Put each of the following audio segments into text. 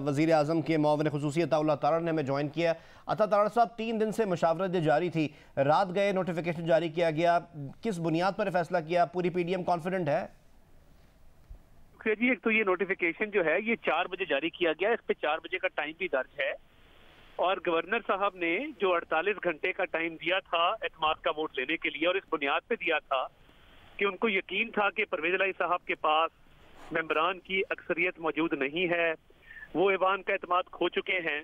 وزیر اعظم کے معاون خصوصی عطا اللہ تارڑ نے ہمیں جوائن کیا۔ عطا تارڑ صاحب، 3 دن سے مشاورت جاری تھی، رات گئے نوٹیفیکیشن جاری کیا گیا، کس بنیاد پر فیصلہ کیا؟ پوری پی ڈی ایم کانفیڈنٹ ہے؟ جی، ایک تو یہ نوٹیفیکیشن جو ہے یہ 4 بجے جاری کیا گیا، اس پہ 4 بجے کا ٹائم بھی درج ہے، اور گورنر صاحب نے جو 48 گھنٹے کا ٹائم دیا تھا اعتماد کا ووٹ لینے کے لیے، اور اس بنیاد پہ دیا تھا کہ ان کو یقین تھا کہ پرویز الہی صاحب کے پاس ممبران کی اکثریت موجود نہیں ہے، وہ ایوان کا اعتماد کھو چکے ہیں،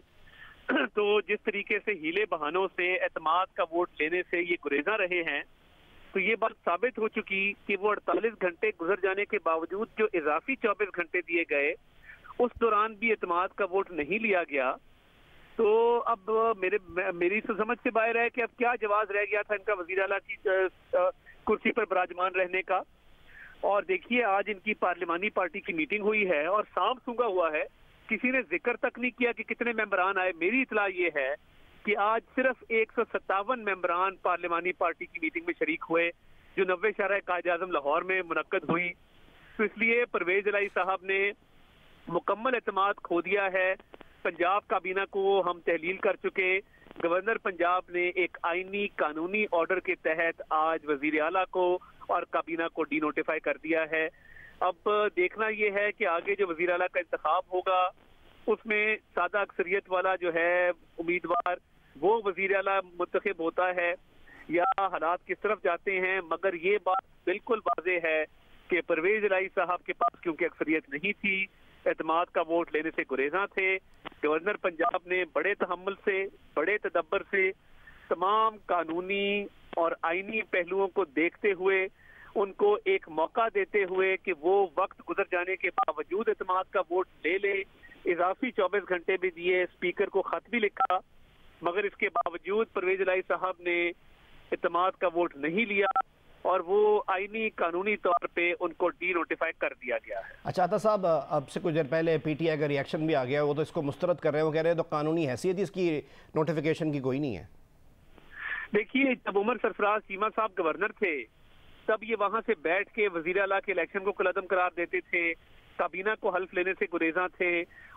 تو جس طریقے سے ہیلے بہانوں سے اعتماد کا ووٹ لینے سے یہ گریزاں رہے ہیں، تو یہ بات ثابت ہو چکی کہ وہ 48 گھنٹے گزر جانے کے باوجود جو اضافی 24 گھنٹے دیے گئے اس دوران بھی اعتماد کا ووٹ نہیں لیا گیا۔ تو اب میری سمجھ سے باہر ہے کہ اب کیا جواز رہ گیا تھا ان کا وزیر اعلیٰ کی کرسی پر براجمان رہنے کا۔ اور دیکھیے، آج ان کی پارلیمانی پارٹی کی میٹنگ ہوئی ہے اور سانپ سونگا ہوا ہے، کسی نے ذکر تک نہیں کیا کہ کتنے ممبران آئے۔ میری اطلاع یہ ہے کہ آج صرف 157 ممبران پارلیمانی پارٹی کی میٹنگ میں شریک ہوئے، جو 90 شارع قائد اعظم لاہور میں منعقد ہوئی۔ تو اس لیے پرویز الہی صاحب نے مکمل اعتماد کھو دیا ہے۔ پنجاب کابینہ کو ہم تحلیل کر چکے، گورنر پنجاب نے ایک آئینی قانونی آرڈر کے تحت آج وزیر اعلیٰ کو اور کابینہ کو ڈی نوٹیفائی کر دیا ہے۔ اب دیکھنا یہ ہے کہ آگے جو وزیر اعلیٰ کا انتخاب ہوگا اس میں سادہ اکثریت والا جو ہے امیدوار وہ وزیر اعلیٰ منتخب ہوتا ہے یا حالات کس طرف جاتے ہیں، مگر یہ بات بالکل واضح ہے کہ پرویز الہی صاحب کے پاس کیونکہ اکثریت نہیں تھی، اعتماد کا ووٹ لینے سے گریزاں تھے۔ گورنر پنجاب نے بڑے تحمل سے، بڑے تدبر سے، تمام قانونی اور آئینی پہلوؤں کو دیکھتے ہوئے، ان کو ایک موقع دیتے ہوئے کہ وہ وقت گزر جانے کے باوجود اعتماد کا ووٹ لے لے، اضافی 24 گھنٹے بھی دیے، اسپیکر کو خط بھی لکھا، مگر اس کے باوجود پرویز الہی صاحب نے اعتماد کا ووٹ نہیں لیا اور وہ آئینی قانونی طور پہ ان کو ڈی نوٹیفائی کر دیا گیا ہے۔ اچھا عطا صاحب، اب سے کچھ دیر پہلے پی ٹی آئی کا ریاکشن بھی آ گیا، وہ تو اس کو مسترد کر رہے ہیں، وہ کہہ رہے ہیں تو قانونی حیثیت اس کی نوٹیفیکیشن کی کوئی نہیں ہے۔ دیکھیے، جب عمر سرفراز چیمہ صاحب گورنر تھے تب یہ وہاں سے بیٹھ کے وزیر اعلیٰ کے الیکشن کو کالعدم قرار دیتے تھے، کابینہ کو حلف لینے سے گریزاں تھے،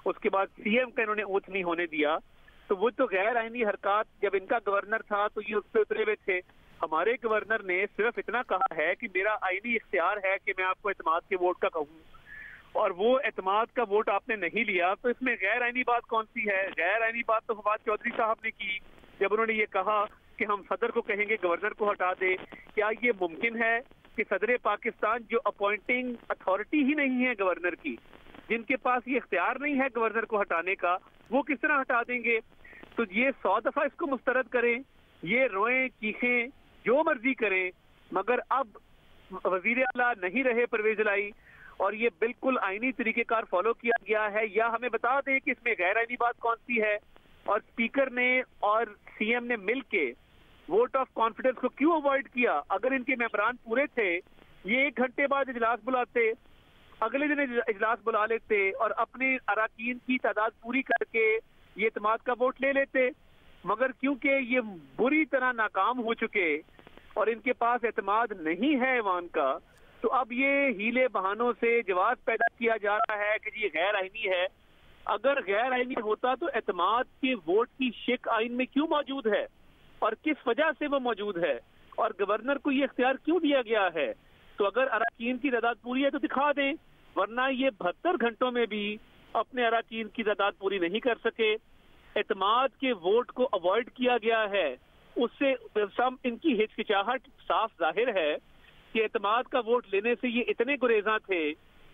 اس کے بعد سی ایم کا انہوں نے اوتھ نہیں ہونے دیا، تو وہ تو غیر آئینی حرکات جب ان کا گورنر تھا تو یہ اس پہ اترے ہوئے تھے۔ ہمارے گورنر نے صرف اتنا کہا ہے کہ میرا آئینی اختیار ہے کہ میں آپ کو اعتماد کے ووٹ کا کہوں، اور وہ اعتماد کا ووٹ آپ نے نہیں لیا، تو اس میں غیر آئینی بات کون سی ہے؟ غیر آئینی بات تو فواد چودھری صاحب نے کی جب انہوں نے یہ کہا کہ ہم صدر کو کہیں گے گورنر کو ہٹا دے۔ کیا یہ ممکن ہے کہ صدر پاکستان جو اپوائنٹنگ اتھارٹی ہی نہیں ہے گورنر کی، جن کے پاس یہ اختیار نہیں ہے گورنر کو ہٹانے کا، وہ کس طرح ہٹا دیں گے؟ تو یہ 100 دفعہ اس کو مسترد کریں، یہ روئیں چیخیں جو مرضی کریں، مگر اب وزیر اعلیٰ نہیں رہے پرویز الہی، اور یہ بالکل آئینی طریقہ کار فالو کیا گیا ہے۔ یا ہمیں بتا دیں کہ اس میں غیر آئینی بات کون سی ہے، اور اسپیکر نے اور سی ایم نے مل کے ووٹ آف کانفیڈنس کو کیوں اوائڈ کیا؟ اگر ان کے ممبران پورے تھے یہ 1 گھنٹے بعد اجلاس بلاتے، اگلے دن اجلاس بلا لیتے اور اپنے اراکین کی تعداد پوری کر کے یہ اعتماد کا ووٹ لے لیتے، مگر کیونکہ یہ بری طرح ناکام ہو چکے اور ان کے پاس اعتماد نہیں ہے ایوان کا، تو اب یہ ہیلے بہانوں سے جواز پیدا کیا جا رہا ہے کہ یہ غیر آئینی ہے۔ اگر غیر آئینی ہوتا تو اعتماد کے ووٹ کی شک آئین میں کیوں موجود ہے اور کس وجہ سے وہ موجود ہے، اور گورنر کو یہ اختیار کیوں دیا گیا ہے؟ تو اگر اراکین کی تعداد پوری ہے تو دکھا دیں، ورنہ یہ 72 گھنٹوں میں بھی اپنے اراکین کی تعداد پوری نہیں کر سکے۔ اعتماد کے ووٹ کو اوائڈ کیا گیا ہے، اس سے ان کی ہچکچاہٹ صاف ظاہر ہے کہ اعتماد کا ووٹ لینے سے یہ اتنے گریزاں تھے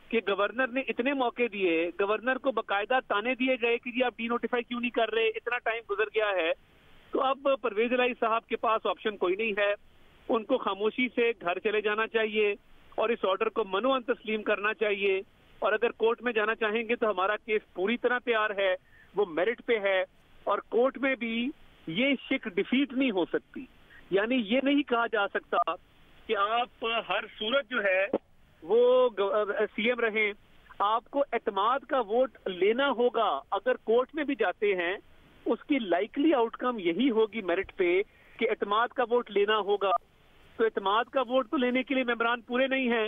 کہ گورنر نے اتنے موقع دیے، گورنر کو باقاعدہ تانے دیے گئے کہ جی آپ ڈی نوٹیفائی کیوں نہیں کر رہے، اتنا ٹائم گزر گیا ہے۔ تو اب پرویز الہی صاحب کے پاس آپشن کوئی نہیں ہے، ان کو خاموشی سے گھر چلے جانا چاہیے اور اس آرڈر کو منوعاً تسلیم کرنا چاہیے، اور اگر کورٹ میں جانا چاہیں گے تو ہمارا کیس پوری طرح تیار ہے، وہ میرٹ پہ ہے، اور کورٹ میں بھی یہ شک ڈیفیٹ نہیں ہو سکتی۔ یعنی یہ نہیں کہا جا سکتا کہ آپ ہر صورت جو ہے وہ سی ایم رہیں، آپ کو اعتماد کا ووٹ لینا ہوگا۔ اگر کورٹ میں بھی جاتے ہیں اس کی لائکلی آؤٹ کم یہی ہوگی میرٹ پہ کہ اعتماد کا ووٹ لینا ہوگا، تو اعتماد کا ووٹ تو لینے کے لیے ممبران پورے نہیں ہیں،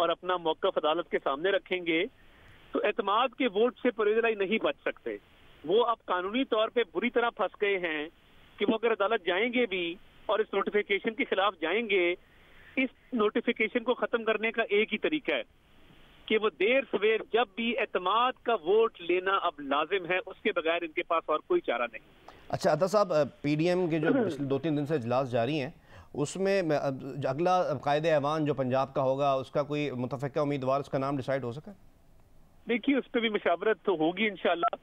اور اپنا موقف عدالت کے سامنے رکھیں گے تو اعتماد کے ووٹ سے پرویز الہی نہیں بچ سکتے. وہ اب قانونی طور پہ بری طرح پھنس گئے ہیں کہ وہ اگر عدالت جائیں گے بھی اور اس نوٹیفیکیشن کے خلاف جائیں گے، اس نوٹیفیکیشن کو ختم کرنے کا ایک ہی طریقہ ہے کہ وہ دیر سویر جب بھی اعتماد کا ووٹ لینا اب لازم ہے، اس کے بغیر ان کے پاس اور کوئی چارہ نہیں. اچھا عطا صاحب، پی ڈی ایم کے جو پچھلے 2-3 دن سے اجلاس جاری ہیں، اس میں اگلا قائد ایوان جو پنجاب کا ہوگا اس کا کوئی متفقہ امیدوار، اس کا نام ڈیسائیڈ ہو سکا؟ دیکھیے اس پہ بھی مشاورت تو ہوگی انشاءاللہ،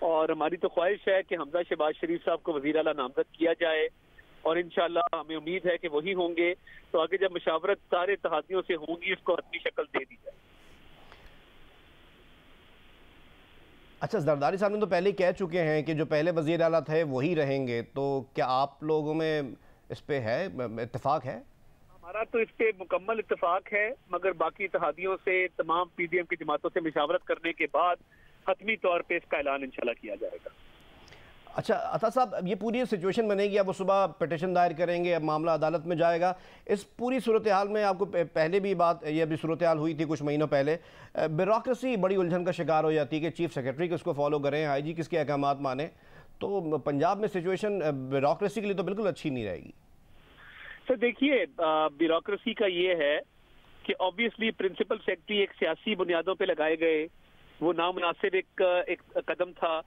اور ہماری تو خواہش ہے کہ حمزہ شہباز شریف صاحب کو وزیر اعلیٰ نامزد کیا جائے، اور انشاءاللہ ہمیں امید ہے کہ وہی ہوں گے. تو آگے جب مشاورت سارے اتحادیوں سے ہوگی اس کو حتمی شکل دے دی جائے. اچھا، زرداری صاحب نے تو پہلے کہہ چکے ہیں کہ جو پہلے وزیر اعلیٰ تھے وہی رہیں گے، تو کیا آپ لوگوں میں اس پہ ہے اتفاق ہے؟ ہمارا تو اس پہ مکمل اتفاق ہے، مگر باقی اتحادیوں سے، تمام پی ڈی ایم کی جماعتوں سے مشاورت کرنے کے بعد حتمی طور پہ اس کا اعلان انشاءاللہ کیا جائے گا. اچھا عطا صاحب، اب یہ پوری سچویشن بنے گی، اب وہ صبح پٹیشن دائر کریں گے، اب معاملہ عدالت میں جائے گا. اس پوری صورتحال میں آپ کو پہلے بھی یہ بھی صورتحال ہوئی تھی کچھ مہینوں پہلے، بیوروکریسی بڑی الجھن کا شکار ہو جاتی ہے کہ چیف سیکرٹری کس کو فالو کریں، آئی جی کس کے احکامات مانیں. تو پنجاب میں سچویشن بیوروکریسی کے لیے تو بالکل اچھی نہیں رہے گی. سر دیکھیے، بیوروکریسی کا یہ ہے کہ آبویسلی پرنسپل سیکرٹری ایک سیاسی بنیادوں پہ لگائے گئے، وہ نامناسب ایک قدم تھا،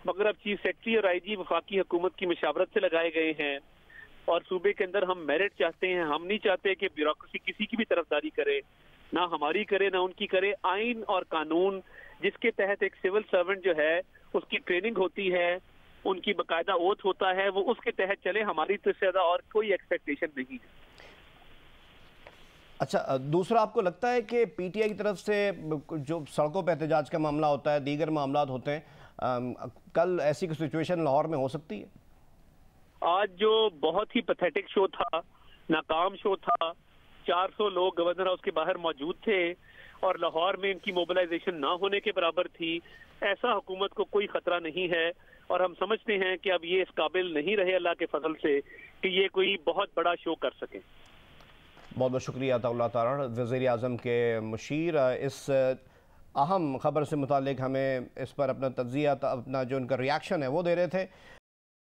مگر اب چیف سیکرٹری اور آئی جی وفاقی حکومت کی مشاورت سے لگائے گئے ہیں، اور صوبے کے اندر ہم میرٹ چاہتے ہیں. ہم نہیں چاہتے کہ بیوروکریسی کسی کی بھی طرفداری کرے، نہ ہماری کرے نہ ان کی کرے. آئین اور قانون جس کے تحت ایک سول سرونٹ جو ہے اس کی ٹریننگ ہوتی ہے، ان کی باقاعدہ اوتھ ہوتا ہے، وہ اس کے تحت چلے. ہماری تو اس سے زیادہ اور کوئی ایکسپیکٹیشن نہیں ہے. اچھا، دوسرا آپ کو لگتا ہے کہ پی ٹی آئی کی طرف سے جو سڑکوں پہ احتجاج کا معاملہ ہوتا ہے، دیگر معاملات ہوتے ہیں، کل ایسی کوئی سچویشن لاہور میں ہو سکتی ہے؟ آج جو بہت ہی پیتھیٹک شو تھا، ناکام شو تھا، 400 لوگ گورنر ہاؤس کے باہر موجود تھے اور لاہور میں ان کی موبلائزیشن نہ ہونے کے برابر تھی. ایسا حکومت کو کوئی خطرہ نہیں ہے، اور ہم سمجھتے ہیں کہ اب یہ اس قابل نہیں رہے اللہ کے فضل سے کہ یہ کوئی بہت بڑا شو کر سکیں. بہت بہت شکریہ عطا اللہ تارڑ، وزیر اعظم کے مشیر. اس اہم خبر سے متعلق ہمیں اس پر اپنا تجزیہ، اپنا جو ان کا ریاکشن ہے وہ دے رہے تھے.